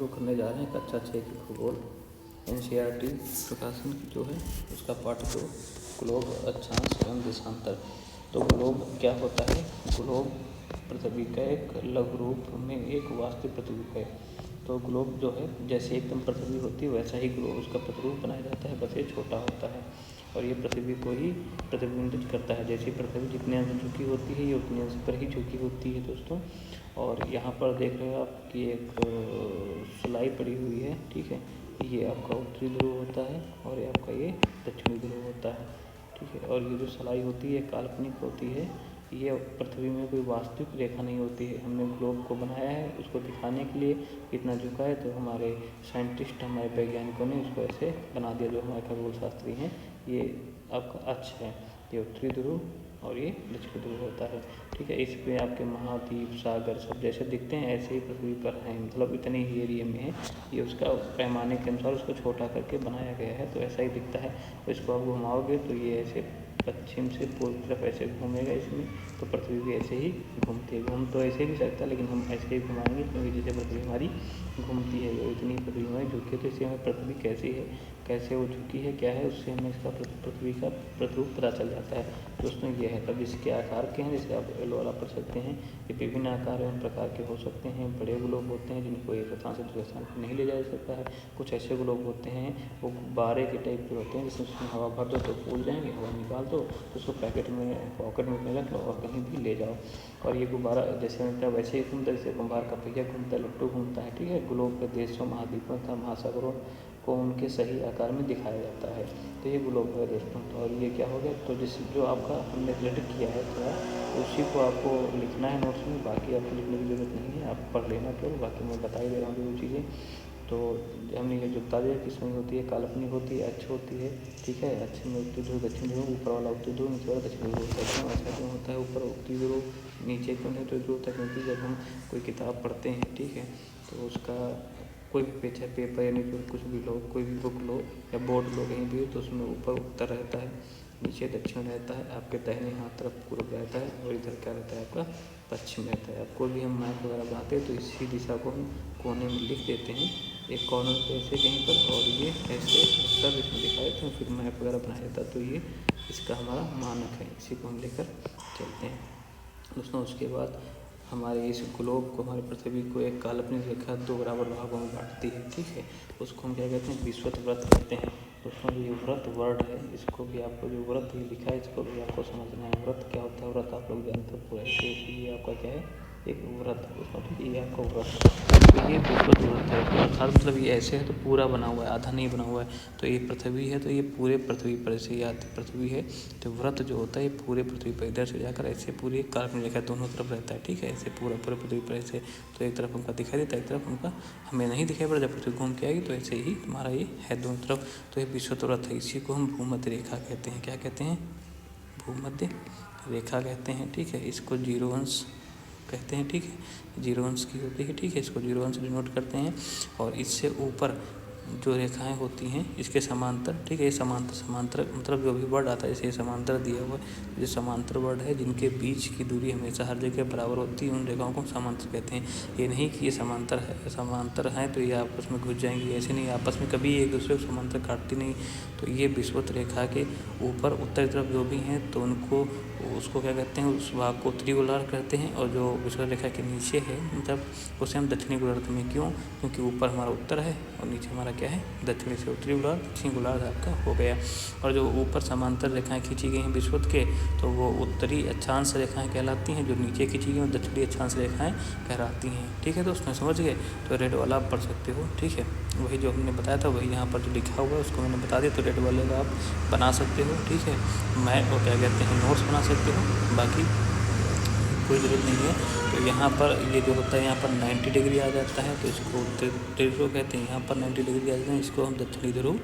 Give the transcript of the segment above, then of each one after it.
शुरू करने जा रहे हैं कक्षा 6 की भूगोल NCERT प्रकाशन की जो है उसका पाठ 2 ग्लोब अक्षांश एवं देशांतर। तो ग्लोब क्या होता है? ग्लोब पृथ्वी का एक लघु रूप में एक वास्तविक प्रतिरूप है। तो ग्लोब जो है जैसे एकदम पृथ्वी होती है वैसा ही ग्लोब उसका प्रतिरूप बनाया जाता है, बस ये छोटा होता है और ये पृथ्वी को ही प्रतिबिंबित करता है। जैसे पृथ्वी जितने अंश झुकी होती है ये उतने अंश पर ही झुकी होती है दोस्तों। और यहाँ पर देख रहे हो आप कि एक सिलाई पड़ी हुई है, ठीक है। ये आपका उत्तरी ध्रुव होता है और ये आपका ये दक्षिणी ध्रुव होता है, ठीक है। और ये जो सिलाई होती है काल्पनिक होती है, ये पृथ्वी में कोई वास्तविक रेखा नहीं होती है। हमने ग्लोब को बनाया है उसको दिखाने के लिए इतना झुका है, तो हमारे साइंटिस्ट हमारे वैज्ञानिकों ने उसको ऐसे बना दिया। जो हमारे खगोल शास्त्री हैं, ये आपका अक्ष है, ये उत्तरी ध्रुव और ये दक्षिणी ध्रुव होता है, ठीक है। इसमें आपके महाद्वीप सागर सब जैसे दिखते हैं ऐसे ही पृथ्वी पर हैं, मतलब इतने ही एरिया में है। ये उसका पैमाने के अनुसार उसको छोटा करके बनाया गया है, तो ऐसा ही दिखता है। तो इसको आप घुमाओगे तो ये ऐसे पश्चिम से पूर्व तरफ ऐसे घूमेगा इसमें, तो पृथ्वी भी ऐसे ही घूमती है। घूम तो ऐसे भी सकता है लेकिन हम ऐसे ही घुमाएंगे क्योंकि जैसे पृथ्वी हमारी घूमती है, ये इतनी पृथ्वी हमारी झुकी है, तो इससे हमें पृथ्वी कैसी है, कैसे वो झुकी है, क्या है, उससे हमें इसका पृथ्वी का प्रतिरूप पता चल जाता है दोस्तों। ये है तब इसके आकार के हैं, जैसे आप एलो वाला पढ़ सकते हैं। ये विभिन्न आकार एवं प्रकार के हो सकते हैं। बड़े ग्लोब होते हैं जिनको एक स्थान से दूसरे स्थान पर नहीं ले जाया जा सकता है। कुछ ऐसे ग्लोब होते हैं वो गुब्बारे के टाइप के होते हैं, जिसमें उसमें हवा भर दो तो फूल जाएंगे, हवा निकाल दो तो उसको पैकेट में पॉकेट में रख लो और कहीं भी ले जाओ। और ये गुब्बारा जैसे मतलब वैसे ही घूमता है, जैसे कुम्हार का पहिया घूमता है, लट्टू घूमता है, ठीक है। ग्लोब के देशों, महाद्वीपों तथा महासागरों को उनके सही आकार में दिखाया जाता है। तो ये ग्लोब है दोस्तों। तो और ये क्या हो गया, तो जिस जो आपका हमने रिलेट किया है थोड़ा, उसी को आपको लिखना है नोट्स में, बाकी आपको लिखने की ज़रूरत नहीं है, आप पढ़ लेना केवल, बाकी मैं बता ही दे रहा हूँ वो चीज़ें। तो हमने ये जो बता दिया किसमें होती है, काल्पनिक होती है, अक्ष होती है, ठीक है। अक्ष में उत्तरी ध्रुव दक्षिण ध्रुव, ऊपर वाला उत्तरी ध्रुव, नीचे वाला दक्षिण ध्रुव होता है। ऐसा क्यों होता है, ऊपर उत्तरी ध्रुव नीचे क्यों नहीं उत्तरी ध्रुव होता है? क्योंकि जब हम कोई किताब पढ़ते हैं, ठीक है, तो उसका कोई भी पेज है, पेपर या नीचे कुछ भी लो, कोई भी बुक लो या बोर्ड लो कहीं भी, तो उसमें ऊपर उत्तर रहता है, नीचे दक्षिण रहता है, आपके दाहिने हाथ तरफ पूर्व रहता है और इधर क्या रहता है आपका पश्चिम रहता है। आपको भी हम मैप वगैरह बनाते हैं तो इसी दिशा को हम कोने में लिख देते हैं एक कॉर्नर पे ऐसे कहीं पर, और ये ऐसे उत्तर इसमें दिखा देते हैं, फिर मैप वगैरह बनाया जाता है। तो ये इसका हमारा मानक है, इसी को हम लेकर चलते हैं दोस्तों। उसके बाद हमारे इस ग्लोब को, हमारी पृथ्वी को एक काल्पनिक रेखा 2 बराबर भागों में बांटती है, ठीक है। उसको हम क्या कहते हैं, विषुवत वृत्त कहते हैं दोस्तों। ये वृत्त वर्ड है, इसको भी आपको जो वृत्त लिखा है इसको भी आपको समझना है। वृत्त क्या होता है, वृत्त आप लोग जानते हो पूरा, ये आपका क्या है, एक वृत्त दोस्तों, ठीक है। ये आपका वृत्त, तो ये विषुवत वृत्त है, अर्थात मतलब ये ऐसे है तो पूरा बना हुआ है, आधा नहीं बना हुआ है। तो ये पृथ्वी है तो ये पूरे पृथ्वी पर ऐसे याद पृथ्वी है, तो वृत्त जो होता है ये पूरे पृथ्वी पर इधर से जाकर ऐसे पूरी काल्पनिक रेखा दोनों तरफ रहता है, ठीक है। ऐसे पूरे पृथ्वी पर ऐसे, तो एक तरफ उनका दिखाई देता है, एक तरफ उनका हमें नहीं दिखाई पड़ा। जब पृथ्वी घूम के आएगी तो ऐसे ही तुम्हारा ये है दोनों तरफ। तो ये विषुवत वृत्त है, इसी को हम भूमध्य रेखा कहते हैं। क्या कहते हैं, भूमध्य रेखा कहते हैं, ठीक है। इसको जीरो अंश कहते हैं, ठीक है, जीरो अंश की होती है, ठीक है। इसको जीरो अंश डिनोट करते हैं। और इससे ऊपर जो रेखाएं होती हैं इसके समांतर, ठीक है। ये समांतर मतलब जो भी वर्ड आता है, जैसे समांतर दिया हुआ है, जो समांतर वर्ड है जिनके बीच की दूरी हमेशा हर जगह बराबर होती है, उन रेखाओं को समांतर कहते हैं। ये नहीं कि ये समांतर हैं तो ये आपस में घुस जाएंगी, ऐसे नहीं, आपस में कभी एक दूसरे को समांतर काटती नहीं। तो ये विषुवत रेखा के ऊपर उत्तरी तरफ जो भी हैं तो उसको क्या कहते हैं, उस भाग को उत्तरी गोलार्ध कहते हैं। और जो विषुवत रेखा के नीचे है मतलब उसे हम दक्षिणी गोलार्ध में, क्यों, क्योंकि ऊपर हमारा उत्तर है और नीचे हमारा क्या है, दक्षिणी से उत्तरी गोलार्ध, दक्षिणी गोलार्ध आपका हो गया। और जो ऊपर समांतर रेखाएं खींची गई हैं विषुवत के, तो वो उत्तरी अक्षांश रेखाएं कहलाती हैं, जो नीचे खींची गई हैं दक्षिणी अक्षांश रेखाएं कहलाती हैं, ठीक है दोस्तों, समझ गए। तो रेड वाला आप पढ़ सकते हो, ठीक है। वही जो हमने बताया था वही यहाँ पर जो लिखा हुआ है उसको मैंने बता दिया, तो रेड वाले का आप बना सकते हो, ठीक है। मैं वो क्या कहते हैं, नोट्स बना सकते हो, बाकी कोई ज़रूरत नहीं है। तो यहाँ पर ये जो होता है यहाँ पर 90 डिग्री आ जाता है, तो इसको उत्तरी ध्रुव कहते हैं। यहाँ पर 90 डिग्री आ जाते हैं, इसको हम दक्षिणी ध्रुव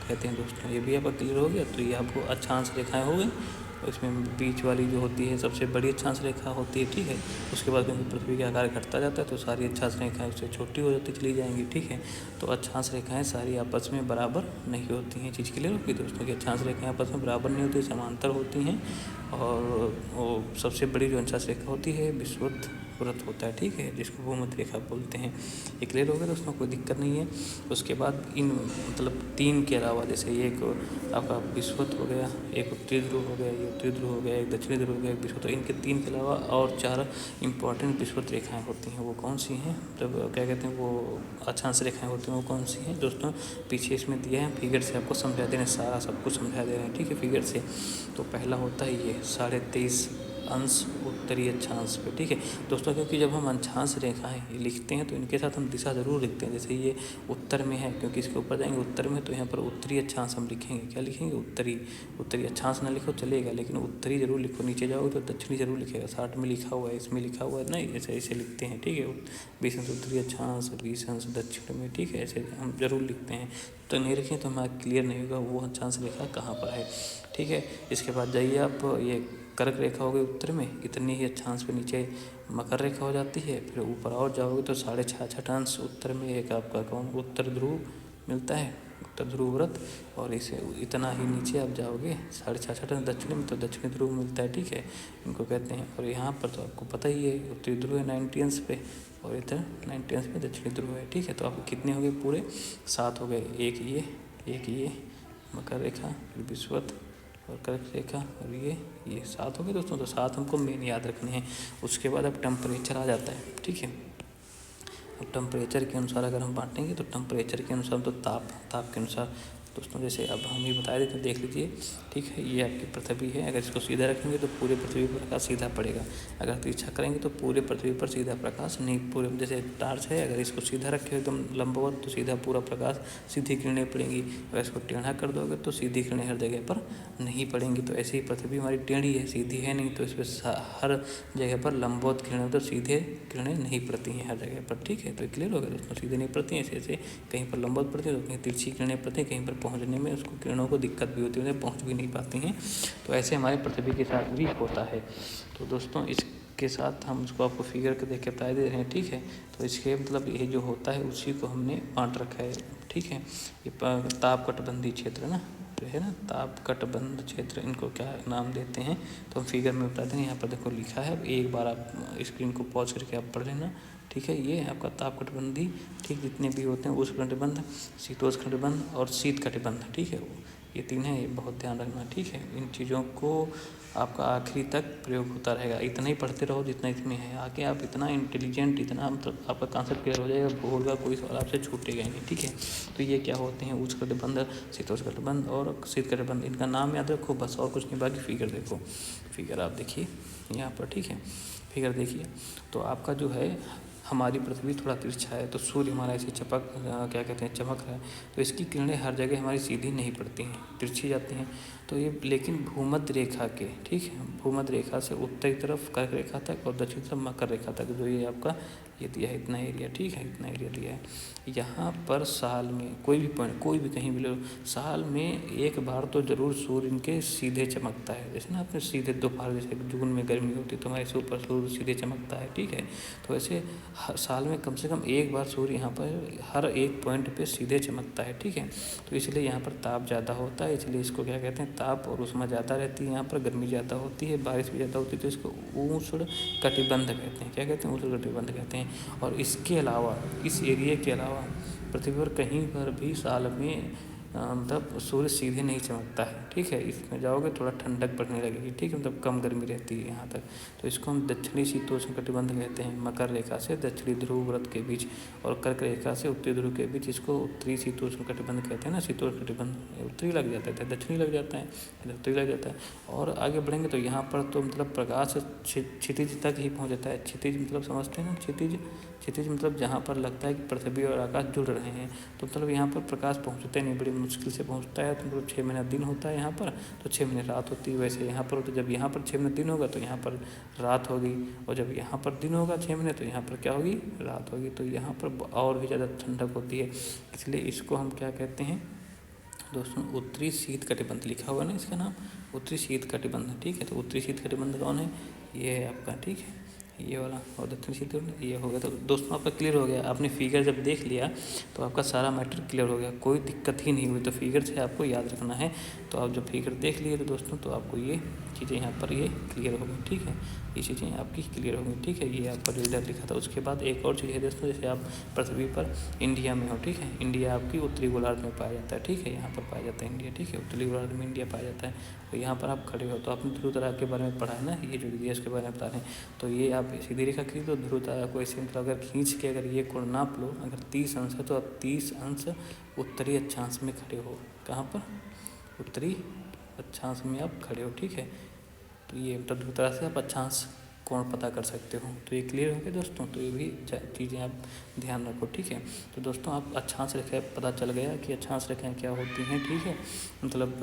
कहते हैं दोस्तों। ये भी आपका क्लियर हो गया। तो ये आपको अक्षांश रेखाएं हो गई, इसमें बीच वाली जो होती है सबसे बड़ी अक्षांश रेखा होती है, ठीक है। उसके बाद क्योंकि पृथ्वी का आकार घटता जाता है तो सारी अक्षांश रेखाएं उससे छोटी हो जाती चली जाएंगी, ठीक है। तो अक्षांश रेखाएं सारी आपस में बराबर नहीं होती हैं, चीज़ क्लियर होगी दोस्तों की। अक्षांश रेखाएं आपस में बराबर नहीं होती, समांतर होती हैं, और वो सबसे बड़ी जो अंशांश रेखा होती है विषुवत व्रत होता है, ठीक है, जिसको भूमध्य रेखा बोलते हैं। ये क्लियर हो गया तो उसमें कोई दिक्कत नहीं है। उसके बाद इन मतलब 3 के अलावा जैसे एक आपका विषुवत हो गया, एक उत्तरी ध्रुव हो गया, ये उत्तरी ध्रुव हो गया, एक दक्षिणी ध्रुव हो गया, एक विषुवत, इनके 3 के अलावा और 4 इंपॉर्टेंट विषुवत रेखाएँ होती हैं। वो कौन सी हैं, मतलब क्या कहते हैं, वो अक्षांश रेखाएँ होती हैं, वो कौन सी हैं दोस्तों, पीछे इसमें दिया है, फिगर से आपको समझा दे रहे हैं, सारा सब कुछ समझा दे रहे हैं, ठीक है, फिगर से। तो पहला होता है ये 23.5 अंश उत्तरी अक्षांश पे, ठीक है दोस्तों, क्योंकि जब हम अक्षांश रेखाएं लिखते हैं तो इनके साथ हम दिशा जरूर लिखते हैं। जैसे ये उत्तर में है, क्योंकि इसके ऊपर जाएंगे उत्तर में, तो यहाँ पर उत्तरी अक्षांश हम लिखेंगे, क्या लिखेंगे, उत्तरी। उत्तरी अक्षांश ना लिखो चलेगा, लेकिन उत्तरी जरूर लिखो। नीचे जाओगे तो दक्षिणी जरूर लिखेगा, 60 में लिखा हुआ है, इसमें लिखा हुआ है नहीं, ऐसे ऐसे लिखते हैं, ठीक है, 20 अंश उत्तरी अक्षांश, 20 अंश दक्षिण में, ठीक है, ऐसे हम जरूर लिखते हैं। तो नहीं रखें तो हमारा क्लियर नहीं होगा वो अक्षांश रेखा कहाँ पर है, ठीक है। इसके बाद जाइए आप, ये कर्क रेखा हो गई उत्तर में, इतनी ही अक्षांश पे नीचे मकर रेखा हो जाती है। फिर ऊपर और जाओगे तो 6.5 अंश उत्तर में एक आपका कौन, उत्तर ध्रुव मिलता है, उत्तर ध्रुव व्रत। और इसे इतना ही नीचे आप जाओगे 6.5 अंश दक्षिणी में, तो दक्षिणी ध्रुव मिलता है, ठीक है, इनको कहते हैं। और यहाँ पर तो आपको पता ही है उत्तरी ध्रुव है 90 अंश पे, और इधर 90 अंश पे दक्षिणी ध्रुव है, ठीक है। तो आपको कितने हो गए पूरे 7 हो गए, एक ये मकर रेखा, फिर विषुवत और कर्क रेखा, और ये 7 हो गए दोस्तों। तो 7 हमको मेन याद रखने हैं। उसके बाद अब टेम्परेचर आ जाता है, ठीक है। अब टेम्परेचर के अनुसार अगर हम बांटेंगे तो टेम्परेचर के अनुसार तो ताप के अनुसार दोस्तों, जैसे अब हम ये बता देते हैं, देख लीजिए, ठीक है। ये आपकी पृथ्वी है, अगर इसको सीधा रखेंगे तो पूरे पृथ्वी पर प्रकाश सीधा पड़ेगा। अगर तिरछा करेंगे तो पूरे पृथ्वी पर सीधा प्रकाश नहीं, पूरे जैसे टार्च है, अगर इसको सीधा रखे एकदम लंबवत तो सीधा पूरा प्रकाश, सीधी किरणें पड़ेंगी। अगर इसको टेढ़ा कर दोगे तो सीधी किरणें हर जगह पर नहीं पड़ेंगी। तो ऐसे ही पृथ्वी हमारी टेढ़ी है, सीधी है नहीं, तो इस पर हर जगह पर लंबवत किरणें, तो सीधे किरणें नहीं पड़ती हैं हर जगह पर, ठीक है। तो क्लियर हो गया दोस्तों, सीधे नहीं पड़ती हैं, ऐसे ऐसे कहीं पर लंबवत पड़ती है तो कहीं तिरछी किरणें पड़ती हैं, कहीं पर पहुंचने में उसको किरणों को दिक्कत भी होती है, पहुंच भी नहीं पाती हैं। तो ऐसे हमारे पृथ्वी के साथ भी होता है। तो दोस्तों इसके साथ हम उसको आपको फिगर के देख के बता दे रहे हैं, ठीक है। तो इसके मतलब ये जो होता है उसी को हमने बांट रखा है, ठीक है। ये ताप कटबंधी क्षेत्र ना, जो है ना, ताप कटबंध क्षेत्र, इनको क्या नाम देते हैं तो हम फिगर में बता देंगे। यहाँ पर देखो लिखा है, एक बार आप स्क्रीन को पॉज करके आप पढ़ लेना, ठीक है। ये आपका ताप कटिबंधी, ठीक, जितने भी होते हैं उष्ण कटिबंध, शीतोष्ण कटिबंध और शीत कटिबंध, ठीक है, ये 3 है, ये बहुत ध्यान रखना, ठीक है। इन चीज़ों को आपका आखिरी तक प्रयोग होता रहेगा, इतना ही पढ़ते रहो जितना इसमें है। आगे आप इतना इंटेलिजेंट, इतना मतलब आपका कॉन्सेप्ट क्लियर हो जाएगा, भूल का कोई सवाल आपसे छूटेगा नहीं, ठीक है। तो ये क्या होते हैं, उष्ण कटिबंध, शीतोष्ण कटिबंध और शीत कटिबंध, इनका नाम याद रखो बस, और कुछ नहीं। बाकी फिगर देखो, फिगर आप देखिए यहाँ पर, ठीक है, फिगर देखिए। तो आपका जो है, हमारी पृथ्वी थोड़ा तिरछा है, तो सूर्य हमारा ऐसे क्या कहते हैं, चमक रहा है, तो इसकी किरणें हर जगह हमारी सीधी नहीं पड़ती हैं, तिरछी जाती हैं। तो ये लेकिन भूमध्य रेखा के, ठीक है, भूमध्य रेखा से उत्तरी तरफ कर्क रेखा तक और दक्षिण तरफ मकर रेखा तक, जो ये आपका ये दिया है इतना एरिया, ठीक है, इतना एरिया दिया है। यहाँ पर साल में कोई भी पॉइंट, कोई भी कहीं भी लो, साल में एक बार तो जरूर सूर्य इनके सीधे चमकता है। जैसे ना आपने सीधे दोपहर, जैसे जून में गर्मी होती है तो हमारे ऊपर सूर्य सीधे चमकता है, ठीक है। तो ऐसे साल में कम से कम एक बार सूर्य यहाँ पर हर एक पॉइंट पे सीधे चमकता है, ठीक है। तो इसलिए यहाँ पर ताप ज़्यादा होता है, इसलिए इसको क्या कहते हैं, ताप और उष्मा ज़्यादा रहती है, यहाँ पर गर्मी ज़्यादा होती है, बारिश भी ज़्यादा होती है, तो इसको उष्ण कटिबंध कहते हैं। क्या कहते हैं, उष्ण कटिबंध कहते हैं। और इसके अलावा, इस एरिया के अलावा पृथ्वी पर कहीं पर भी साल में मतलब सूर्य सीधे नहीं चमकता है, ठीक है। इसमें जाओगे थोड़ा ठंडक पड़ने लगेगी, ठीक है, मतलब कम गर्मी रहती है यहाँ तक। तो इसको हम दक्षिणी शीतोष्ण कटिबंध कहते हैं, मकर रेखा से दक्षिणी ध्रुव व्रत के बीच और कर्क रेखा से उत्तरी ध्रुव के बीच इसको उत्तरी शीतोष्ण कटिबंध कहते हैं ना। शीतोष्ण कटिबंध उत्तरी लग जाता है, दक्षिणी लग जाता है, उत्तरी लग जाता है। और आगे बढ़ेंगे तो यहाँ पर तो मतलब प्रकाश क्षितिज तक ही पहुँच जाता है। क्षितिज मतलब समझते हैं ना, क्षितिज मतलब जहाँ पर लगता है कि पृथ्वी और आकाश जुड़ रहे हैं, तो मतलब यहाँ पर प्रकाश पहुँचते नहीं, बड़ी मुश्किल से पहुँचता है। तो मतलब 6 महीना दिन होता है यहाँ पर, तो 6 महीने रात होती है। वैसे यहाँ पर तो जब यहाँ पर 6 महीने दिन होगा तो यहाँ पर रात होगी, और जब यहाँ पर दिन होगा 6 महीने तो यहाँ पर क्या होगी, रात होगी। तो यहाँ पर और भी ज़्यादा ठंडक होती है, इसलिए इसको हम क्या कहते हैं दोस्तों, उत्तरी शीत कटिबंध लिखा हुआ ना इसका नाम, उत्तरी शीत कटिबंध, ठीक है। तो उत्तरी शीत कटिबंध कौन है, ये है आपका, ठीक है, ये वाला, और दक्षिण शीत ये हो गया। तो दोस्तों आपका क्लियर हो गया, आपने फिगर जब देख लिया तो आपका सारा मैटर क्लियर हो गया, कोई दिक्कत ही नहीं हुई। तो फिगर से आपको याद रखना है। तो आप जब फिगर देख लिए तो दोस्तों तो आपको ये चीज़ें यहाँ पर ये क्लियर हो गई, ठीक है, ये चीज़ें आपकी क्लियर हो गई, ठीक है। ये आपका जो इधर लिखा था। उसके बाद एक और चीज़ है दोस्तों, जैसे आप पृथ्वी पर इंडिया में हो, ठीक है, इंडिया आपकी उत्तरी गोलार्ध में पाया जाता है, ठीक है, यहाँ पर पाया जाता है इंडिया, ठीक है, उत्तरी गोलार्ध में इंडिया पाया जाता है। तो यहाँ पर आप खड़े हो तो आपने ध्रुव तारा के बारे में पढ़ा है ना, ये जो देश के बारे में बता रहे हैं। तो ये आप सीधी रेखा खींच दो, ध्रुव तारा को ऐसे मतलब अगर खींच के अगर ये कोण नाप लो, अगर 30 अंश है तो आप 30 अंश उत्तरी अक्षांश में खड़े हो। कहाँ पर? उत्तरी अक्षांश में आप खड़े हो, ठीक है। तो ये ध्रुव तारा से आप अक्षांश कोण पता कर सकते हो। तो ये क्लियर हो गया दोस्तों। तो ये भी चीज़ें आप ध्यान रखो, ठीक है। तो दोस्तों आप अक्षांश रेखा पता चल गया कि अक्षांश रेखाएँ क्या होती हैं, ठीक है। मतलब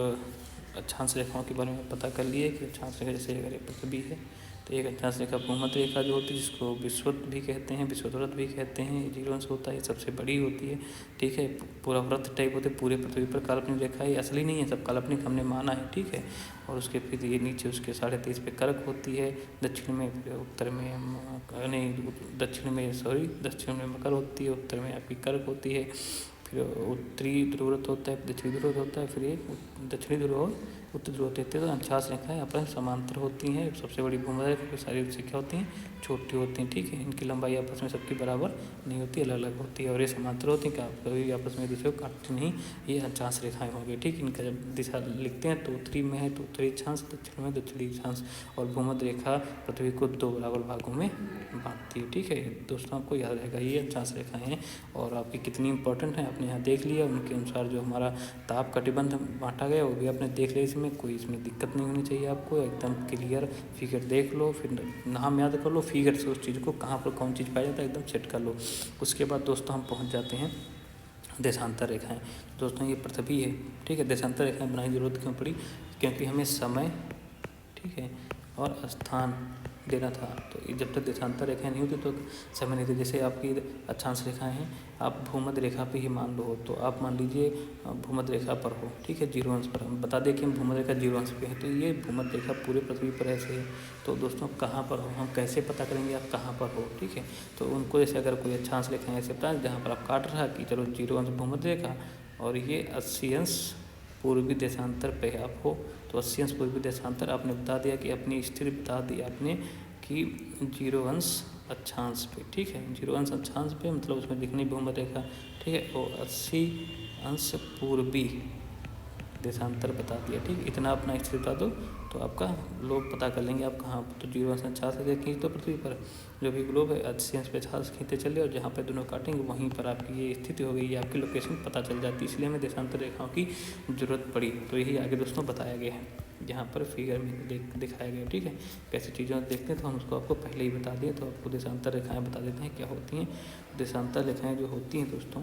अक्षांश रेखाओं के बारे में पता कर लिए कि अक्षांश रेखा जैसे अगर पृथ्वी है तो एक अक्षांश रेखा भूमध्य रेखा जो होती है, जिसको विषुवत भी कहते हैं, विषुवत भी कहते हैं, जीरो अंश होता है, सबसे बड़ी होती है, ठीक है। पूरा वृत्त टाइप होते हैं, पूरे पृथ्वी पर काल्पनिक रेखा ये असली नहीं है, सब काल्पनिक हमने माना है, ठीक है। और उसके फिर ये नीचे उसके 23.5 पे कर्क होती है, दक्षिण में, उत्तर में नहीं, दक्षिण में मकर होती है, उत्तर में आपकी कर्क होती है, फिर उत्तरी ध्रुव होता है, दक्षिणी ध्रुव होता है, फिर एक दक्षिणी ध्रुव और उत्तर ध्रुव होते हैं। तो अक्षांश रेखाएँ आपस में समांतर होती हैं। सबसे बड़ी भूमध्य रेखा सारी उससे क्या होती हैं, छोटी होती हैं, ठीक है। इनकी लंबाई आपस में सबकी बराबर नहीं होती, अलग अलग होती है। और ये समांतर होती हैं, कभी भी आपस में दूसरे को काटती नहीं। ये अक्षांश रेखाएँ होंगी, ठीक। इनका जब दिशा लिखते हैं तो उत्तरी में है तो उत्तरी अक्षांश, दक्षिण में दक्षिणी अक्षांश, और भूमध्य रेखा पृथ्वी को 2 बराबर भागों में बांटती है, ठीक है। दोस्तों आपको याद रहेगा ये अक्षांश रेखाएँ हैं और आपकी कितनी इंपॉर्टेंट है आपने यहाँ देख लिया। उनके अनुसार जो हमारा ताप कटिबंध बांटा गया वो भी आपने देख लिया। इसमें कोई इसमें दिक्कत नहीं होनी चाहिए आपको, एकदम क्लियर फिगर देख लो, फिर नाम याद कर लो, फिगर से उस चीज़ को कहाँ पर कौन चीज़ पाया जाता है एकदम सेट कर लो। उसके बाद दोस्तों हम पहुँच जाते हैं देशांतर रेखाएँ। दोस्तों ये पृथ्वी है, ठीक है। देशांतर रेखाएँ बनाने की जरूरत क्यों पड़ी? क्योंकि हमें समय, ठीक है, और स्थान देना था। तो जब तक देशांतर रेखाएँ नहीं होती तो समय नहीं थे। जैसे आपकी अक्षांश रेखाएँ हैं, आप भूमध्य रेखा पे ही मान लो, तो आप मान लीजिए भूमध्य रेखा पर हो, ठीक है, 0 अंश पर। हम बता दें कि हम भूमध्य रेखा 0 अंश पे है, तो ये भूमध्य रेखा पूरे पृथ्वी पर ऐसे है। तो दोस्तों कहाँ पर हो, हम कैसे पता करेंगे आप कहाँ पर हो, ठीक है। तो उनको जैसे अगर कोई अक्षांश रेखाएँ ऐसे बता जहाँ पर आप काट रहा कि चलो 0 अंश भूमध्य रेखा और ये 80 अंश पूर्वी देशांतर पे आप हो, तो 80 अंश पूर्वी देशांतर आपने बता दिया कि अपनी स्थिति बता दी आपने कि 0 अंश अक्षांश पे, ठीक है, 0 अंश अक्षांश पे मतलब उसमें दिखनी भूमध्य रेखा, ठीक है, और 80 अंश पूर्वी देशांतर बता दिया, ठीक। इतना अपना स्थिति बता दो तो आपका लोग पता कर लेंगे आप कहाँ। तो 0 अंश अक्षांश से खींच दो पृथ्वी पर जो भी ग्लोब है, 80 अंश पे अक्षांश खींचते चले और जहाँ पर दोनों काटेंगे वहीं पर आपकी ये स्थिति हो गई, ये आपकी लोकेशन पता चल जाती है। इसलिए हमें देशांतर रेखाओं की ज़रूरत पड़ी। तो यही आगे दोस्तों बताया गया है, यहाँ पर फिगर में दिखाया गया, ठीक है। कैसी चीज़ों देखते हैं तो हम उसको आपको पहले ही बता दिए, तो आपको देशांतर रेखाएँ बता देते हैं क्या होती हैं। देशांतर रेखाएँ जो होती हैं दोस्तों,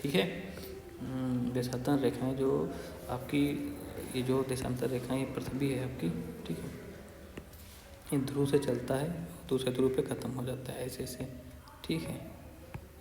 ठीक है, देशांतर रेखाएँ जो आपकी ये जो देशांतर रेखाएँ पृथ्वी है आपकी, ठीक है, ये ध्रुव से चलता है, दूसरे ध्रुव पे ख़त्म हो जाता है ऐसे ऐसे, ठीक है,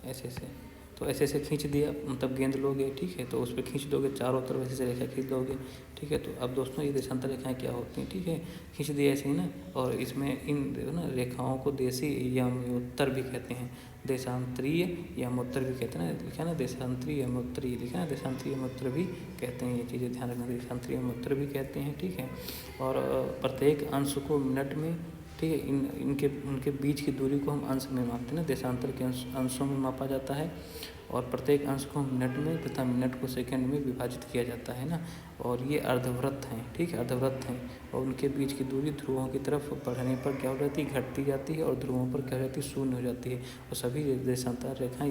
ऐसे ऐसे। तो ऐसे ऐसे खींच दिया मतलब गेंद लोगे, ठीक है, तो उस पर खींच दोगे चारों तरफ ऐसे रेखा खींच दोगे, ठीक है। तो अब दोस्तों ये देशांतर रेखाएँ क्या होती हैं, ठीक है, खींच दिया ऐसे ही ना। और इसमें इन ना रेखाओं को देशी यमोत्तर भी कहते हैं, देशांतरीय यमोत्तर भी कहते हैं ना, लिखा ना देशांतरीय यमोत्तरीय, लिखा ना देशांतरीय यमोत्तर भी कहते हैं। ये चीज़ें ध्यान रखना, देशांतरीय यमोत्तर भी कहते हैं, ठीक है। और प्रत्येक अंश को मिनट में, ठीक है, उनके बीच की दूरी को हम अंश में मापते हैं ना, देशांतर के अंशों में मापा जाता है। और प्रत्येक अंश को मिनट में तथा मिनट को सेकंड में विभाजित किया जाता है ना। और ये अर्धवृत्त हैं, ठीक है, अर्धवृत्त हैं और उनके बीच की दूरी ध्रुवों की तरफ बढ़ने पर क्या हो जाती है, घटती जाती है, और ध्रुवों पर क्या हो जाती है, शून्य हो जाती है। और सभी देशांतर रेखाएँ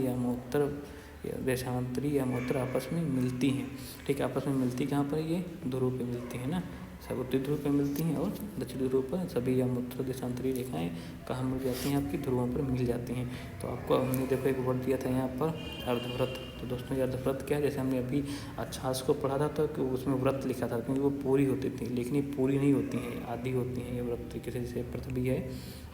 देशांतरी यमोत्तर आपस में मिलती हैं, ठीक है। आपस में मिलती कहाँ पर, ये ध्रुव पे मिलती है ना, सब उत्तरी ध्रुव पे मिलती हैं और दक्षिणी ध्रुव पर सभी यमोत्तर देशांतरी रेखाएँ कहाँ मिल जाती हैं, आपकी ध्रुवों पर मिल जाती हैं। तो आपको हमने देखो एक वर्ड दिया था यहाँ पर अर्धवृत्त। तो दोस्तों ये अर्धवृत्त क्या है, जैसे हमने अभी अक्षांश को पढ़ा था तो कि उसमें व्रत लिखा था क्योंकि वो पूरी होती थी, लेकिन ये पूरी नहीं होती हैं, आधी होती हैं ये व्रत तरीके से। जैसे पृथ्वी है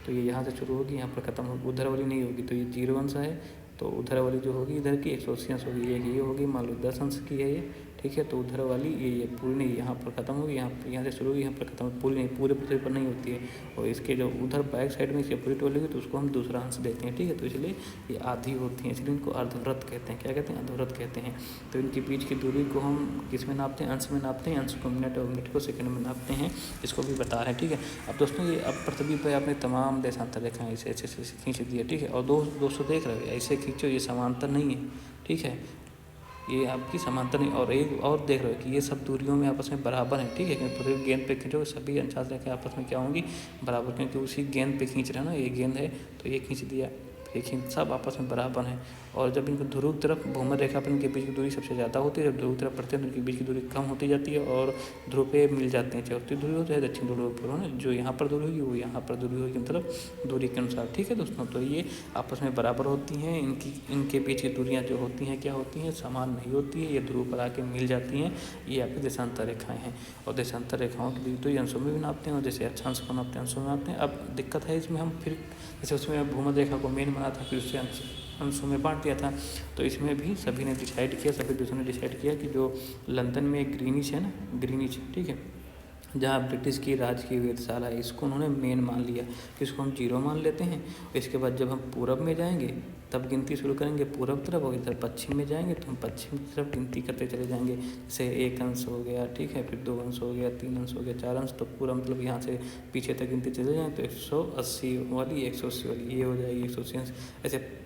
तो ये यहाँ से शुरू होगी, यहाँ पर ख़त्म होगी, उधर वाली नहीं होगी। तो ये 0 अंश है तो उधर वाली जो होगी इधर की 180 अंश होगी, एक ये होगी, मान लो 10 अंश की है ये, ठीक ठीक है। तो उधर वाली ये पूरी नहीं, यहाँ पर ख़त्म होगी, यहाँ से शुरू होगी, यहाँ पर ख़त्म, पूरी नहीं, पूरे पृथ्वी पर नहीं होती है। और इसके जो उधर बैक साइड में इसके पूरी टोल होगी तो उसको हम दूसरा अंश देते हैं, ठीक है। तो इसलिए ये आधी होती हैं, इसलिए इनको अर्धवृत्त कहते हैं। क्या कहते हैं? अर्धवृत्त कहते हैं। तो इनके बीच की दूरी को हम किस में नापते हैं? अंश में नापते हैं। अंश को मिनट और मिनट को सेकंड में नापते हैं, इसको भी बता रहे हैं, ठीक है। अब दोस्तों ये अब पृथ्वी पर आपने तमाम देशांतर रेखाएं ऐसे खींच दी है, ठीक है। और दोस्तों देख रहे हो, ऐसे खींचो, ये समांतर नहीं है, ठीक है, ये आपकी समांतर नहीं। और एक और देख रहे हो कि ये सब दूरियों में आपस में बराबर है, ठीक है। क्योंकि पृथ्वी गेंद पे खींचोगे सभी अंशांश रेखाएं आपस में क्या होंगी? बराबर, क्योंकि उसी गेंद पे खींच रहे हैं ना, ये गेंद है तो ये खींच दिया, देखिए सब आपस में बराबर हैं। और जब इनको ध्रुव तरफ भूमध्य रेखा पर इनके बीच की दूरी सबसे ज़्यादा होती है, जब ध्रुव तरफ पड़ते हैं तो इनके बीच की दूरी कम होती जाती है और ध्रुव पे मिल जाते हैं, चाहे उत्तरी ध्रुव हो चाहे दक्षिण ध्रुव पर हो ना, जो यहाँ पर दूरी होगी वो यहाँ पर दूरी होगी, मतलब दूरी के अनुसार, ठीक है दोस्तों। तो ये आपस में बराबर होती हैं, इनके बीच की दूरियाँ जो होती हैं क्या होती हैं? समान नहीं होती है, ये ध्रुव पर आके मिल जाती हैं। ये आपकी देशांतर रेखाएँ हैं। और देशांतर रेखाओं की दूरी तो ये अंशों में भी नापते हैं, और जैसे अक्षांश को नापते हैं अंशों में नापते हैं। अब दिक्कत है इसमें, हम फिर जैसे उसमें भूमध्य रेखा को मेन बना था, फिर उससे अंशों में बांट दिया था। तो इसमें भी सभी ने डिसाइड किया, सभी देशों ने डिसाइड किया कि जो लंदन में एक ग्रीनिच है ना, ग्रीनिच, ठीक है, जहाँ ब्रिटिश की राजकीय वेधशाला है, इसको उन्होंने मेन मान लिया कि इसको हम 0 मान लेते हैं। इसके बाद जब हम पूरब में जाएंगे तब गिनती शुरू करेंगे पूरब तरफ, और इधर पश्चिम में जाएंगे तो हम पश्चिम की तरफ गिनती करते चले जाएंगे। जैसे 1 अंश हो गया, ठीक है, फिर 2 अंश हो गया, 3 अंश हो गया, 4 अंश, तो पूरा मतलब यहाँ से पीछे तक गिनती चले जाएँ तो 180 वाली, 180 वाली ये हो जाएगी, 180 अंश। ऐसे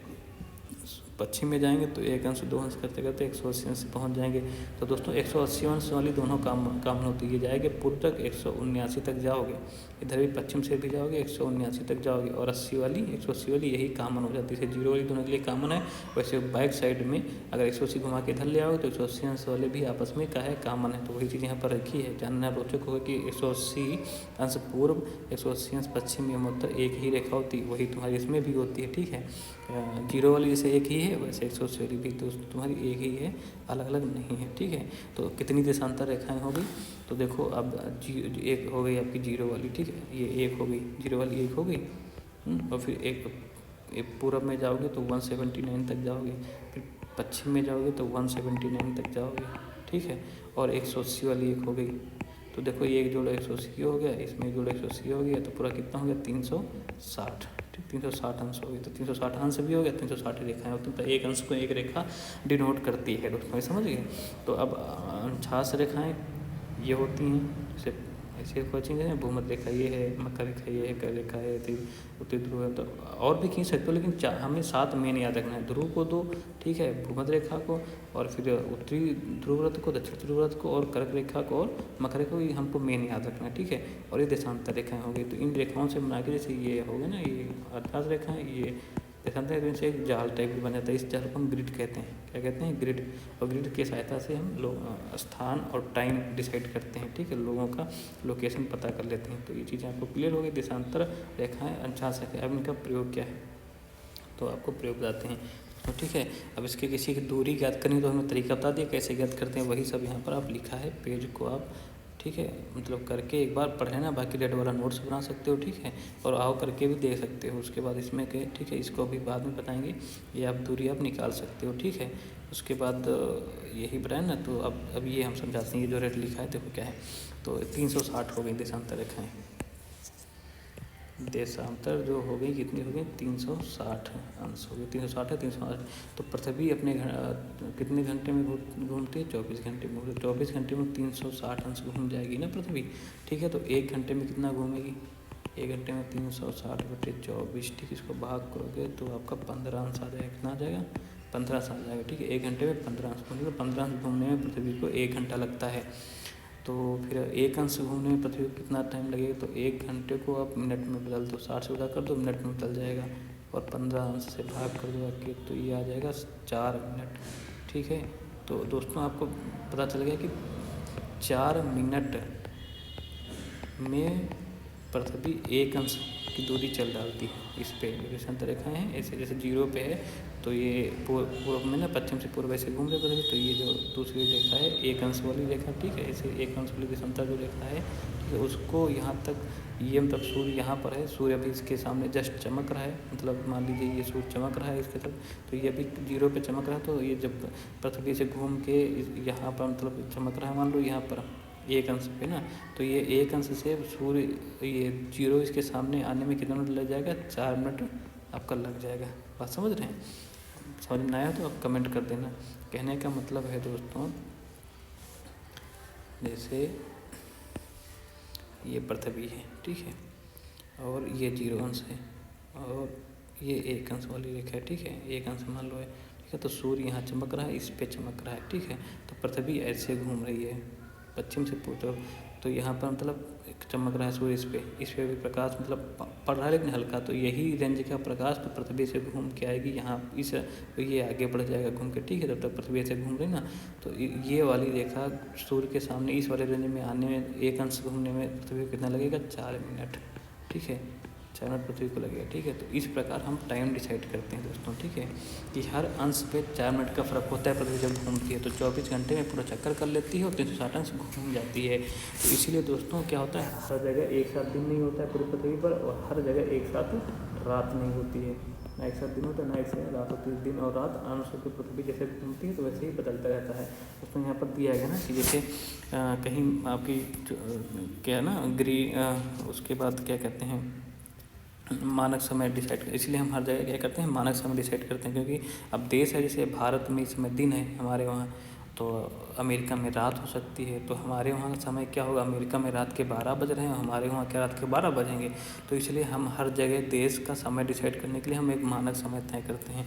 पश्चिम में जाएंगे तो 1 अंश 2 अंश करते करते 180 अंश पहुँच जाएंगे। तो दोस्तों 180 अंश वाली दोनों काम होती है, जाएंगे पूर्व तक 179 तक जाओगे, इधर भी पश्चिम से भी जाओगे 179 तक जाओगे, और 80 वाली 180 वाली यही कॉमन हो जाती है। 0 वाली दोनों के लिए कॉमन है। वैसे बैक साइड में अगर 180 घुमा के इधर ले आओगे तो 180 अंश वाले भी आपस में क्या है? कॉमन है। तो वही चीज़ यहाँ पर रखी है, जानना रोचक होगा कि 180 अंश पूर्व 180 अंश पश्चिम, ये मतलब एक ही रेखा होती है, वही तुम्हारी इसमें भी होती है, ठीक है। 0 वाली जैसे एक ही है वैसे 180 वाली भी तो तुम्हारी एक ही है, अलग अलग नहीं है, ठीक है। तो कितनी देशांतर रेखाएं हो गई? तो देखो अब एक हो गई आपकी 0 वाली, ठीक है, ये एक हो गई, 0 वाली एक हो गई। और फिर एक पूरब में जाओगे तो 179 तक जाओगे, फिर पश्चिम में जाओगे तो 179 तक जाओगे, ठीक है। और 180 वाली एक हो गई। तो देखो ये एक जोड़ा 180 हो गया, इसमें एक जोड़ा 180 हो गया, तो पूरा कितना हो गया? 360, ठीक, 360 अंश हो गया। तो 360 अंश भी हो गया, 360 रेखाएं होती हैं। तो एक अंश को एक रेखा डिनोट करती है दोस्तों, समझ गए। तो अब अंशांश रेखाएं ये होती हैं, जैसे ऐसे कोई चीज़ है, भूमध्य रेखा ये है, मकर रेखा ये है, कर रेखा है, उत्तरी ध्रुव है, तो और भी खींच सकते हो, लेकिन हमें 7 मेन याद रखना है। ध्रुव को 2, ठीक है, भूमध्य रेखा को, और फिर उत्तरी ध्रुव व्रत को, दक्षिण ध्रुव व्रत को, और कर्क रेखा को और मकर रेखा को, ये हमको मेन याद रखना है, ठीक है। और ये देशांतर रेखाएं हो गई। तो इन रेखाओं से बना के, जैसे ये हो गया ना, ये अर्थात रेखाएं, ये देशांतर से एक जाल टाइप की बन जाता है। इस जाल को हम ग्रिड कहते हैं। क्या कहते हैं? ग्रिड। और ग्रिड की सहायता से हम लोग स्थान और टाइम डिसाइड करते हैं, ठीक है, लोगों का लोकेशन पता कर लेते हैं। तो ये चीज़ें आपको क्लियर हो गई। देशांतर रेखाएं, अंशांश रेखाएं, अब इनका प्रयोग क्या है तो आपको प्रयोग बताते हैं, तो ठीक है। अब इसके किसी की दूरी ज्ञात करनी तो हमें तरीका बता दिया कैसे ज्ञात करते हैं, वही सब यहाँ पर आप लिखा है, पेज को आप, ठीक है, मतलब करके एक बार पढ़ लेना, बाकी रेड वाला नोट्स बना सकते हो, ठीक है, और आओ करके भी देख सकते हो। उसके बाद इसमें के, ठीक है, इसको भी बाद में बताएंगे, ये आप दूरी आप निकाल सकते हो, ठीक है। उसके बाद यही बताए ना, तो अब ये हम समझाते हैं। ये जो रेट लिखा है देखो क्या है, तो 360 हो गई देशांतर रेखाएं। देशांतर जो हो गई कितनी हो गई? 360 अंश हो गई। 360 है, 360। तो पृथ्वी अपने कितने घंटे में घूमती है? 24 घंटे में घूमती है। 24 घंटे में 360 अंश घूम जाएगी ना पृथ्वी, ठीक है। तो 1 घंटे में कितना घूमेगी? 1 घंटे में 360/24, ठीक, इसको भाग करोगे तो आपका 15 अंश आ जाएगा। कितना आ जाएगा? 15 अंश आ जाएगा, ठीक है। 1 घंटे में 15 अंश घूमेगा। 15 अंश घूमने में पृथ्वी को 1 घंटा लगता है। तो फिर 1 अंश घूमने में पृथ्वी को कितना टाइम लगेगा? तो 1 घंटे को आप मिनट में बदल दो, 60 से गुणा कर दो, मिनट में बदल जाएगा। और 15 अंश से भाग कर दो आपके, तो ये आ जाएगा 4 मिनट, ठीक है। तो दोस्तों आपको पता चल गया कि 4 मिनट में पृथ्वी 1 अंश की दूरी चल डालती है। इस पे देशांतर रेखाएं हैं, ऐसे जैसे 0 पे है तो ये पूर्व में ना, पश्चिम से पूर्व ऐसे घूम रहे पृथ्वी, तो ये जो दूसरी रेखा है 1 अंश वाली रेखा, ठीक है, ऐसे 1 अंश वाली देशांतर जो रेखा है, ठीक है, उसको यहाँ तक ये मतलब सूर्य यहाँ पर है, सूर्य अभी इसके सामने जस्ट चमक रहा है, मतलब मान लीजिए ये सूर्य चमक रहा है इसके तरफ, तो ये अभी 0 पे चमक रहा है। तो ये जब पृथ्वी से घूम के यहाँ पर मतलब चमक रहा है, मान लो यहाँ पर 1 अंश पे ना, तो ये 1 अंश से सूर्य ये 0 इसके सामने आने में कितना मिनट लग जाएगा, 4 मिनट आपका लग जाएगा। बात समझ रहे हैं? समझ में आया तो आप कमेंट कर देना। कहने का मतलब है दोस्तों, जैसे ये पृथ्वी है, ठीक है, और ये 0 अंश है, और ये 1 अंश वाली रेखा है, ठीक है, 1 अंश मान लो है, ठीक है। तो सूर्य यहाँ चमक रहा है, इस पे चमक रहा है, ठीक है। तो पृथ्वी ऐसे घूम रही है पश्चिम से पूर्व, तो यहाँ पर मतलब चमक रहा है सूर्य इस पे भी प्रकाश मतलब पड़ रहा है लेकिन हल्का, तो यही रेंज का प्रकाश तो पृथ्वी से घूम के आएगी यहाँ इस, तो ये आगे बढ़ जाएगा घूम के, ठीक है। तब तक पृथ्वी से घूम रही ना, तो ये वाली रेखा सूर्य के सामने इस वाले रेंज में आने में 1 अंश घूमने में पृथ्वी को कितना लगेगा, 4 मिनट, ठीक है, 4 मिनट पृथ्वी को लगेगा, ठीक है। तो इस प्रकार हम टाइम डिसाइड करते हैं दोस्तों, ठीक है, कि हर अंश पे 4 मिनट का फ़र्क होता है। पृथ्वी जब घूमती है तो 24 घंटे में पूरा चक्कर कर लेती है और 360 अंश घूम जाती है। तो इसीलिए दोस्तों क्या होता है, हर जगह एक साथ दिन नहीं होता है पूरी पृथ्वी पर, और हर जगह एक साथ रात नहीं होती है, ना एक साथ दिन होता है ना एक साथ रात होती है। दिन और रात अंशों की पृथ्वी जैसे घूमती है तो वैसे ही बदलता रहता है। उसमें यहाँ पर दिया गया ना कि जैसे कहीं आपकी क्या है ना उसके बाद क्या कहते हैं, मानक समय डिसाइड कर, इसलिए हम हर जगह क्या करते हैं, मानक समय डिसाइड करते हैं। क्योंकि अब देश है, जैसे भारत में इस समय दिन है, हमारे वहाँ तो अमेरिका में रात हो सकती है, तो हमारे वहाँ समय क्या होगा, अमेरिका में रात के 12 बज रहे हैं, हमारे वहाँ क्या रात के 12 बजेंगे। तो इसलिए हम हर जगह देश का समय डिसाइड करने के लिए हम एक मानक समय तय करते हैं।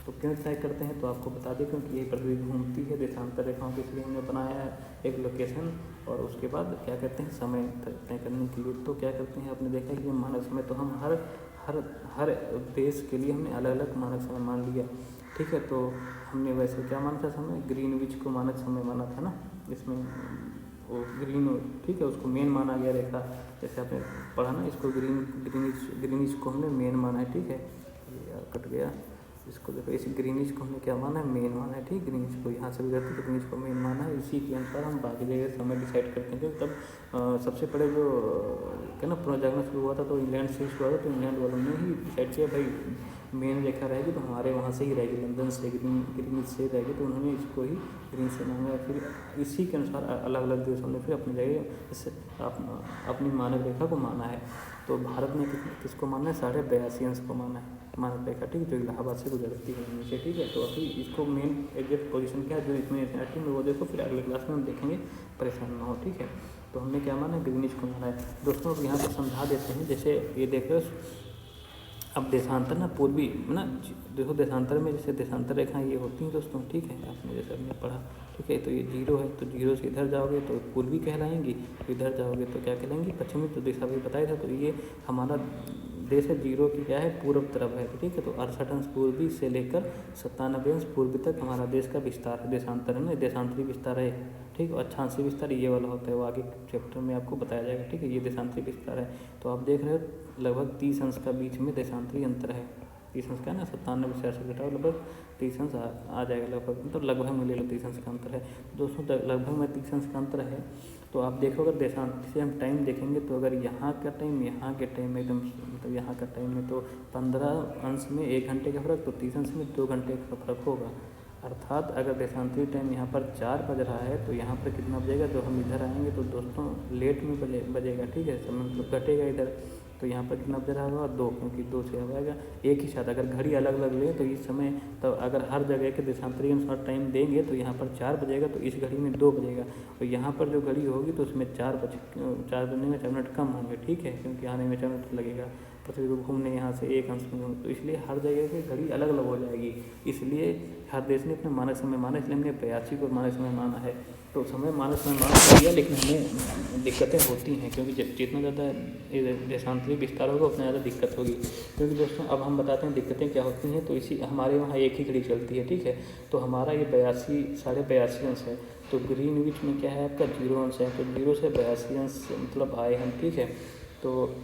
तो क्यों तय करते हैं, तो आपको बता दें, क्योंकि ये पृथ्वी घूमती है देशांतर रेखाओं के, इसलिए हमने बनाया है एक लोकेशन, और उसके बाद क्या कहते हैं, समय तय करने के लिए तो क्या करते हैं, आपने देखा कि मानक समय, तो हम हर देश के लिए हमने अलग अलग मानक समय मान लिया, ठीक है। तो हमने वैसे क्या माना था समय, ग्रीनविच को मानक समय माना था ना, इसमें वो ठीक है, उसको मेन माना गया रेखा, जैसे आपने पढ़ा ना, इसको ग्रीनिच को हमने मेन माना है, ठीक है। ये कट गया, इसको देखो, इस ग्रीनिच को हमने क्या माना है, मेन माना है, ठीक। ग्रीनिच को यहाँ से भी करते तो ग्रीनिच को मेन माना है, इसी के अनुसार हम बाकी जगह समय डिसाइड करते हैं। क्योंकि तब सबसे पहले जो क्या ना पुनर्जागरण शुरू हुआ था तो इंग्लैंड से शुरू हुआ था, तो इंग्लैंड वालों ने ही डिसाइड किया भाई मेन रेखा रहेगी तो हमारे वहाँ से ही रहेगी, लंदन से ग्रीनिच से रहेगी, तो उन्होंने इसको ही ग्रीन से मांगा। फिर इसी के अनुसार अलग अलग देशों ने फिर अपनी जगह इस अपनी मानक रेखा को माना है। तो भारत ने किसको माना है, 82.5 अंश को माना है मानक रेखा, ठीक, जो इलाहाबाद से गुजरती है नीचे, ठीक है। तो अभी इसको मेन एग्जैक्ट पोजीशन क्या है जो इसमें एनसीईआरटी में वो देखो, फिर अगले क्लास में हम देखेंगे, परेशान ना हो, ठीक है। तो हमने क्या माना है, ग्रीनिच को माना है। दोस्तों अब यहाँ पर समझा देते हैं, जैसे ये देख रहे हो, अब देशांतर ना पूर्वी ना, देखो देशांतर में जैसे देशांतर रेखाएं ये होती हैं दोस्तों, ठीक है, आपने जैसे हमने पढ़ा, ठीक है। तो ये 0 है, तो 0 से इधर जाओगे तो पूर्वी कहलाएंगी, तो इधर जाओगे तो क्या कहलाएंगी, पश्चिमी। तो दिशा भी बताया था, तो ये हमारा देश है 0 की क्या है, पूर्व तरफ है, ठीक है। तो 68 अंश पूर्वी से लेकर 97 अंश पूर्वी तक हमारा देश का विस्तार है, देशांतर है ना, देशांतरी विस्तार है, ठीक। और अक्षांशीय विस्तार ये वाला होता है, वो आगे चैप्टर में आपको बताया जाएगा, ठीक है। ये देशांतरी विस्तार है। तो आप देख रहे हो लगभग 30 अंश का बीच में देशांतरी अंतर है, 30 अंश का ना, 97 से 68 घटाओ लगभग 30 अंश आ जाएगा, लगभग मतलब लगभग में ले लो 30 अंश का अंतर है दोस्तों, लगभग में 30 अंश का अंतर है। तो आप देखो अगर देशांतर से हम टाइम देखेंगे, तो अगर यहाँ का टाइम यहाँ के टाइम में एकदम मतलब यहाँ का टाइम में तो 15 अंश में 1 घंटे का फर्क, तो 30 अंश में 2 घंटे का फर्क होगा। अर्थात अगर देशांतरी टाइम यहाँ पर 4 बज रहा है तो यहाँ पर कितना बजेगा, जो हम इधर आएंगे तो दोस्तों लेट में बजेगा, ठीक है, समय मतलब घटेगा इधर। तो यहाँ पर कितना बज रहा होगा, 2, क्योंकि 2 से आएगा एक ही साथ। अगर घड़ी अलग अलग ले तो इस समय, तो अगर हर जगह के देशांतरी अनुसार टाइम देंगे तो यहाँ पर 4 बजेगा, तो इस घड़ी में 2 बजेगा, और यहाँ पर जो घड़ी होगी तो उसमें 4 बजने में 4 मिनट कम होंगे, ठीक है, क्योंकि आने में 4 मिनट लगेगा पृथ्वी को घूमने, यहाँ से 1 अंश में घूमने, तो इसलिए हर जगह की घड़ी अलग अलग हो जाएगी। इसलिए हर देश ने अपने मानक समय माना, इसलिए हमने 82 को मानक समय माना है। तो समय मानक समय मान लिया, लेकिन हमें दिक्कतें होती हैं, क्योंकि जितना ज़्यादा देशांतरी विस्तार होगा उतना ज़्यादा दिक्कत होगी। क्योंकि दोस्तों अब हम बताते हैं दिक्कतें क्या होती हैं। तो इसी हमारे वहाँ एक ही घड़ी चलती है, ठीक है। तो हमारा ये 82 अंश है, तो ग्रीनविच में क्या है आपका 0 अंश है, तो 0 से 82 अंश मतलब आए हम, ठीक है। तो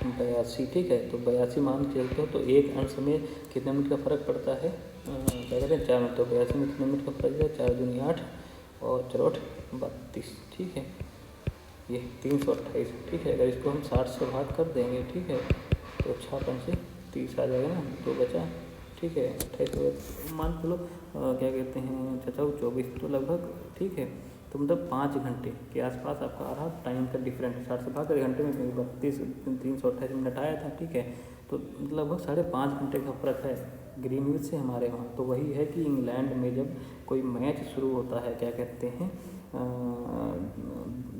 82, ठीक है, तो 82 मान के चलते हो तो 1 अंश में कितने मिनट का फ़र्क पड़ता है, क्या कहते हैं 4 मिनट। तो 82 में कितने मिनट का फ़र्क है, 4 दूनी 8 और 4 8 32, ठीक है, ये 328, ठीक है। अगर इसको हम 60 से भाग कर देंगे, ठीक है, तो 6 से 30 आ जाएगा ना, 2 बचा, ठीक है, 28 मान के लो क्या कहते हैं चाचा 24, तो लगभग, ठीक है, तो मतलब 5 घंटे के आसपास आपका आ रहा टाइम का डिफरेंट। 60 से भाग कर घंटे में 328 मिनट आया था, ठीक है, तो लगभग 5.5 घंटे का फ़र्क है ग्रीनविच से हमारे वहाँ। तो वही है कि इंग्लैंड में जब कोई मैच शुरू होता है, क्या कहते हैं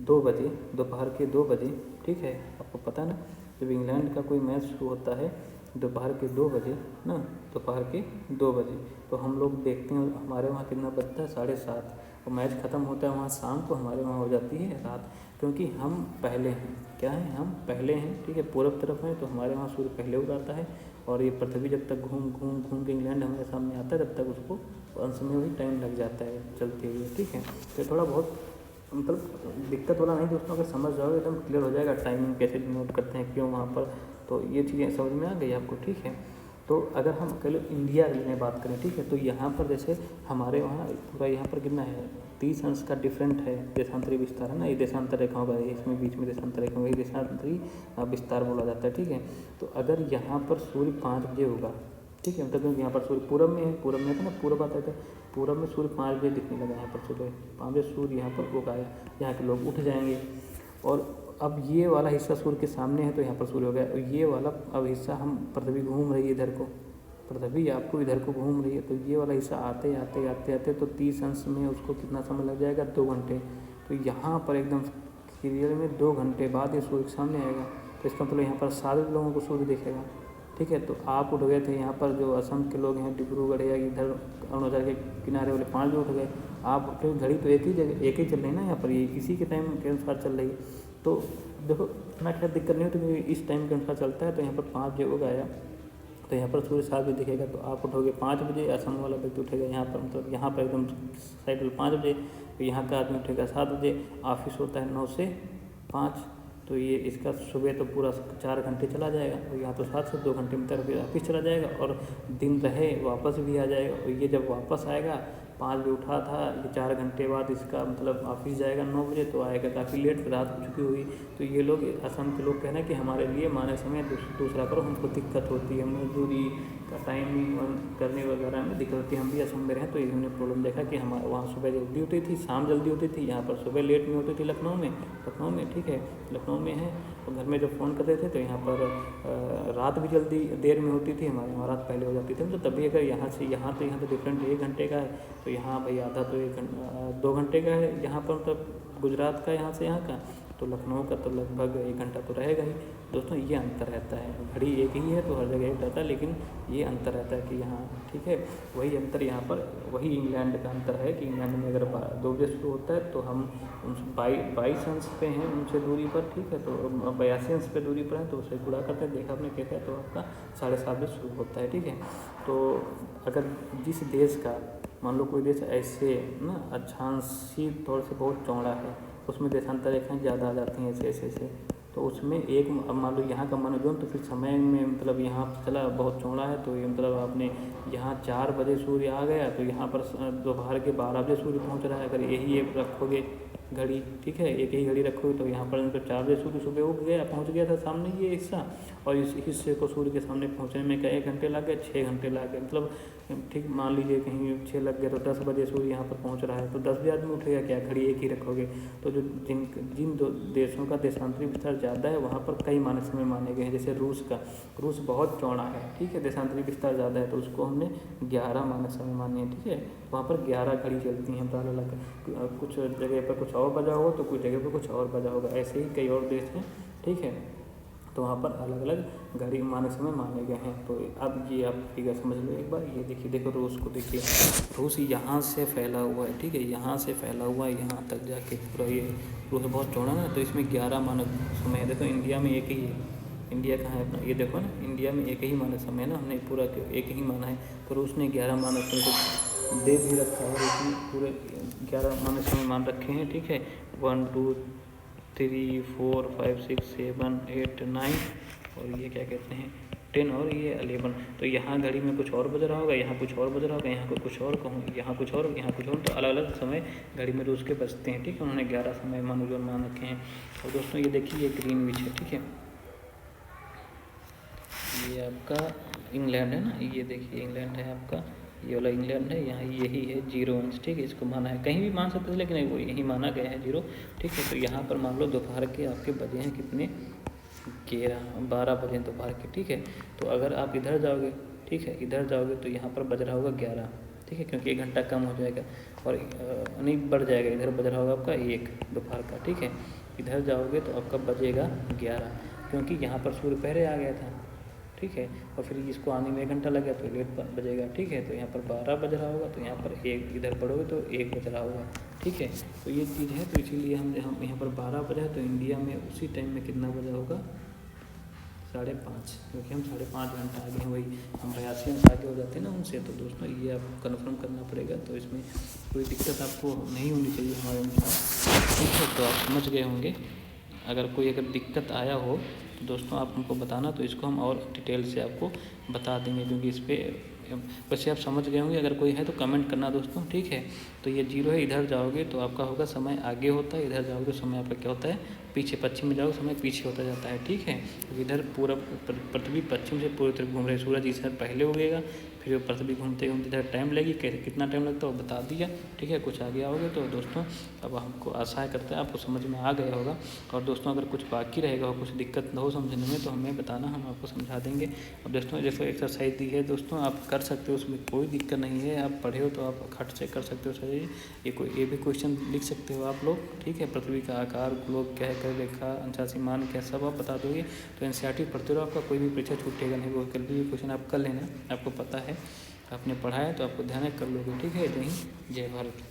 2 बजे, दोपहर के 2 बजे, ठीक है, आपको पता ना, जब इंग्लैंड का कोई मैच शुरू होता है दोपहर के 2 बजे ना, दोपहर के 2 बजे, तो हम लोग देखते हैं हमारे वहाँ कितना बजता है 7:30, और मैच ख़त्म होता है वहाँ शाम को, हमारे वहाँ हो जाती है रात, क्योंकि हम पहले हैं, क्या है, हम पहले हैं, ठीक है, पूरब तरफ हैं, तो हमारे वहाँ सूर्य पहले उगाता है, और ये पृथ्वी जब तक घूम के इंग्लैंड हमारे सामने आता है, तब तक उसको अंश में भी टाइम लग जाता है चलते हुए, ठीक है। तो थोड़ा बहुत मतलब दिक्कत वाला नहीं दोस्तों, अगर समझ जाओगे एकदम क्लियर हो जाएगा टाइमिंग कैसे नोट करते हैं, क्यों वहाँ पर, तो ये चीज़ें समझ में आ गई आपको, ठीक है। तो अगर हम कह लो इंडिया में बात करें, ठीक है, तो यहाँ पर जैसे हमारे वहाँ पूरा यहाँ पर कितना है 30 अंश का डिफरेंट है देशांतरी विस्तार, है ना, ये देशांतर रेखाओं का, इसमें बीच में देशांतर रेखा, वही देशांतरी विस्तार बोला जाता है, ठीक है। तो अगर यहाँ पर सूर्य 5 बजे होगा, ठीक है, मतलब क्योंकि यहाँ पर सूर्य पूरब में है, पूरब में था ना, पूरब आता है, पूरब में सूर्य 5 बजे दिखने लगा, यहाँ पर सुबह 5 बजे सूर्य यहाँ पर उगाया, यहाँ के लोग उठ जाएंगे, और अब ये वाला हिस्सा सूर्य के सामने है, तो यहाँ पर सूर्य हो गया, और ये वाला अब हिस्सा हम पृथ्वी घूम रही है इधर को, पृथ्वी आपको इधर को घूम रही है, तो ये वाला हिस्सा आते आते आते आते तो 30 अंश में उसको कितना समय लग जाएगा, 2 घंटे। तो यहाँ पर एकदम क्लियर में 2 घंटे बाद ये सूर्य के सामने आएगा, तो इसका मतलब यहाँ पर सारे लोगों को सूर्य दिखेगा, ठीक है। तो आप उठ गए थे यहाँ पर, जो असम के लोग हैं डिब्रूगढ़ या इधर अरुणाचल के किनारे वाले 5 बजे उठ गए, आप उठे, घड़ी तो एक ही जगह एक ही चल रही है ना, यहाँ पर ये इसी के टाइम के अनुसार चल रही है। तो देखो इतना क्या दिक्कत नहीं होती, क्योंकि इस टाइम के अनुसार चलता है, तो यहाँ पर 5 बजे उगाया, तो यहाँ पर सूर्य 7 बजे दिखेगा, तो आप उठोगे 5 बजे, असम वाला व्यक्ति उठेगा यहाँ पर, मतलब यहाँ पर एकदम साइकिल 5 बजे, तो यहाँ का आदमी उठेगा 7 बजे, ऑफिस होता है 9 से 5, तो ये इसका सुबह तो पूरा 4 घंटे चला जाएगा, और यहाँ तो 7 से 2 घंटे में फिर ऑफिस चला जाएगा, और दिन रहे वापस भी आ जाएगा, और ये जब वापस आएगा 5 बजे उठा था, ये 4 घंटे बाद इसका मतलब ऑफिस जाएगा 9 बजे, तो आएगा काफ़ी लेट, फिर रात हो चुकी हुई। तो ये लोग असम के लोग कहना है कि हमारे लिए माने समय दूसरा करो, हमको दिक्कत होती है, मजदूरी का टाइमिंग करने वगैरह में दिक्कत होती है, हम भी असम में रहें, तो इन्होंने प्रॉब्लम देखा कि हमारे वहाँ सुबह जल्दी होती थी, शाम जल्दी होती थी, यहाँ पर सुबह लेट में होती थी लखनऊ में, ठीक है, लखनऊ में है, और घर में जब फ़ोन करते थे तो यहाँ पर रात भी जल्दी देर में होती थी, हमारे वहाँ रात पहले हो जाती थी। तो तभी अगर यहाँ से यहाँ तो डिफरेंट 1 घंटे का है, तो यहाँ भाई आधा तो 2 घंटे का है, यहाँ पर मतलब गुजरात का यहाँ से यहाँ का, तो लखनऊ का तो लगभग 1 घंटा तो रहेगा ही दोस्तों, ये अंतर रहता है। घड़ी एक ही है तो हर जगह एक रहता है, लेकिन ये अंतर रहता है कि यहाँ, ठीक है, वही अंतर यहाँ पर, वही इंग्लैंड का अंतर है कि इंग्लैंड में अगर 2 बजे शुरू होता है तो हम 22 अंश पे हैं उनसे दूरी पर, ठीक है, तो 82 अंश पे दूरी पर है, तो उसे गुणा करते हैं, देखा आपने कैसे, तो आपका 7:30 बजे शुरू होता है, ठीक है। तो अगर जिस देश का मान लो कोई देश ऐसे ना अक्षांशीय तौर से बहुत चौड़ा है, उसमें देशांतर रेखाएँ ज़्यादा आ जाती हैं ऐसे, तो उसमें एक मान लो यहाँ का मानो तो फिर समय में मतलब यहाँ चला बहुत चौड़ा है, तो ये मतलब आपने यहाँ 4 बजे सूर्य आ गया, तो यहाँ पर दोपहर के 12 बजे सूर्य पहुँच रहा है। अगर यही एक रखोगे घड़ी, ठीक है, एक ही घड़ी रखोगे, तो यहाँ पर 4 बजे सूर्य सुबह उग गया, पहुँच गया था सामने ये हिस्सा, और इस हिस्से को सूर्य के सामने पहुँचने में क्या 1 घंटे लग गए, 6 घंटे लग गए, मतलब ठीक मान लीजिए कहीं 6 लग गए, तो 10 बजे सूर्य यहाँ पर पहुँच रहा है, तो 10 बजे आदमी उठेगा क्या, घड़ी एक ही रखोगे। तो जो जिन देशों का देशांतरी विस्तार ज़्यादा है, वहाँ पर कई मानक समय माने गए हैं, जैसे रूस बहुत चौड़ा है, ठीक है, देशांतरी विस्तार ज़्यादा है, तो उसको हमने 11 मानक समय माने हैं, ठीक है। वहाँ पर 11 घड़ी चलती हैं अलग अलग, कुछ जगह पर कुछ और बजा होगा, तो कुछ जगह पर कुछ और बजा होगा, ऐसे ही कई और देश हैं, ठीक है, तो वहाँ पर अलग अलग घड़ी मानक समय माने गए हैं। तो अब ये आप फिगर समझ लो एक बार, ये देखिए, देखो रूस को देखिए, रूस यहाँ से फैला हुआ है, ठीक है, यहाँ से फैला हुआ है, यहाँ तक जाके पूरा ये रूस बहुत चौड़ा ना, तो इसमें 11 मानक समय है। देखो इंडिया में एक ही है, इंडिया कहाँ है अपना, ये देखो ना, इंडिया में एक ही मानक समय है ना, हमने पूरा एक ही माना है, तो रूस ने 11 मानक समय दे भी रखा है, रूस पूरे 11 मानक समय मान रखे हैं, ठीक है, 1 2 3 4 5 6 7 8 9, और ये क्या कहते हैं 10 और ये 11। तो यहाँ घड़ी में कुछ और बज रहा होगा, यहाँ कुछ और बज रहा होगा, यहाँ कुछ और कहूँ, यहाँ कुछ और, यहाँ कुछ और, तो अलग अलग समय घड़ी में रोज़ के बजते हैं। ठीक है, उन्होंने 11 समय मान रखे हैं। और दोस्तों ये देखिए, ये ग्रीनविच है। ठीक है, ये आपका इंग्लैंड है ना, ये देखिए इंग्लैंड है आपका, ये वाला इंग्लैंड है, यहाँ यही है 0 अंश। ठीक है, इसको माना है, कहीं भी मान सकते थे लेकिन वो यही माना गया है 0। ठीक है, तो यहाँ पर मान लो दोपहर के आपके बजे हैं कितने, 12 बजे दोपहर के। ठीक है, तो अगर आप इधर जाओगे, ठीक है, इधर जाओगे तो यहाँ पर बज रहा होगा 11। ठीक है, क्योंकि 1 घंटा कम हो जाएगा और नहीं बढ़ जाएगा, इधर बज रहा होगा आपका 1 दोपहर का। ठीक है, इधर जाओगे तो आपका बजेगा 11, क्योंकि यहाँ पर सूर्य पहले आ गया था। ठीक है, और फिर इसको आने में 1 घंटा लग गया तो लेट बजेगा। ठीक है, तो यहाँ पर 12 बज रहा होगा, तो यहाँ पर 1 इधर पढ़ोगे तो 1 बज रहा होगा। ठीक है, तो ये चीज़ है, तो इसीलिए हम यहाँ पर 12 बजा है, तो इंडिया में उसी टाइम में कितना बजा होगा, 5:30, क्योंकि हम 5.5 घंटा आगे हैं, वही हम 82 अंश आगे हो जाते हैं ना उनसे। तो दोस्तों ये आपको कन्फर्म करना पड़ेगा, तो इसमें कोई दिक्कत आपको नहीं होनी चाहिए हमारे अनुसार। ठीक है, तो आप समझ गए होंगे। अगर दिक्कत आया हो तो दोस्तों आप हमको बताना, तो इसको हम और डिटेल से आपको बता देंगे, क्योंकि इस पर वैसे आप समझ गए होंगे। अगर कोई है तो कमेंट करना दोस्तों। ठीक है, तो ये 0 है, इधर जाओगे तो आपका होगा समय आगे होता है, इधर जाओगे तो समय आपका क्या होता है, पीछे। पश्चिम में जाओगे समय पीछे होता जाता है। ठीक है, तो इधर पूरा पृथ्वी पश्चिम से पूरी तरफ घूम रही है, सूरज इधर पहले हो गएगा, फिर पृथ्वी घूमते घूमते इधर टाइम लगेगी, कैसे कितना टाइम लगता है वो बता दिया। ठीक है, कुछ आगे आओगे तो दोस्तों अब हमको आशा करते हैं आपको समझ में आ गया होगा। और दोस्तों अगर कुछ बाकी रहेगा और कुछ दिक्कत हो समझने में तो हमें बताना, हम आपको समझा देंगे। अब दोस्तों जैसे एक्सरसाइज दी है दोस्तों, आप कर सकते हो, उसमें कोई दिक्कत नहीं है। आप पढ़े हो तो आप खट से कर सकते हो सही। ये भी क्वेश्चन लिख सकते हो आप लोग। ठीक है, पृथ्वी का आकार, ग्लोब क्या है, रेखा, अंशासी मान क्या, सब आप बता दोगे तो एनसीईआरटी पढ़ते रहो, आपका कोई भी परीक्षा छूटेगा नहीं। वो कल भी क्वेश्चन आप कर लेना, आपको पता है, आपने पढ़ा है तो आपको ध्यान कर लोगे। ठीक है, जय हिंद, जय भारत।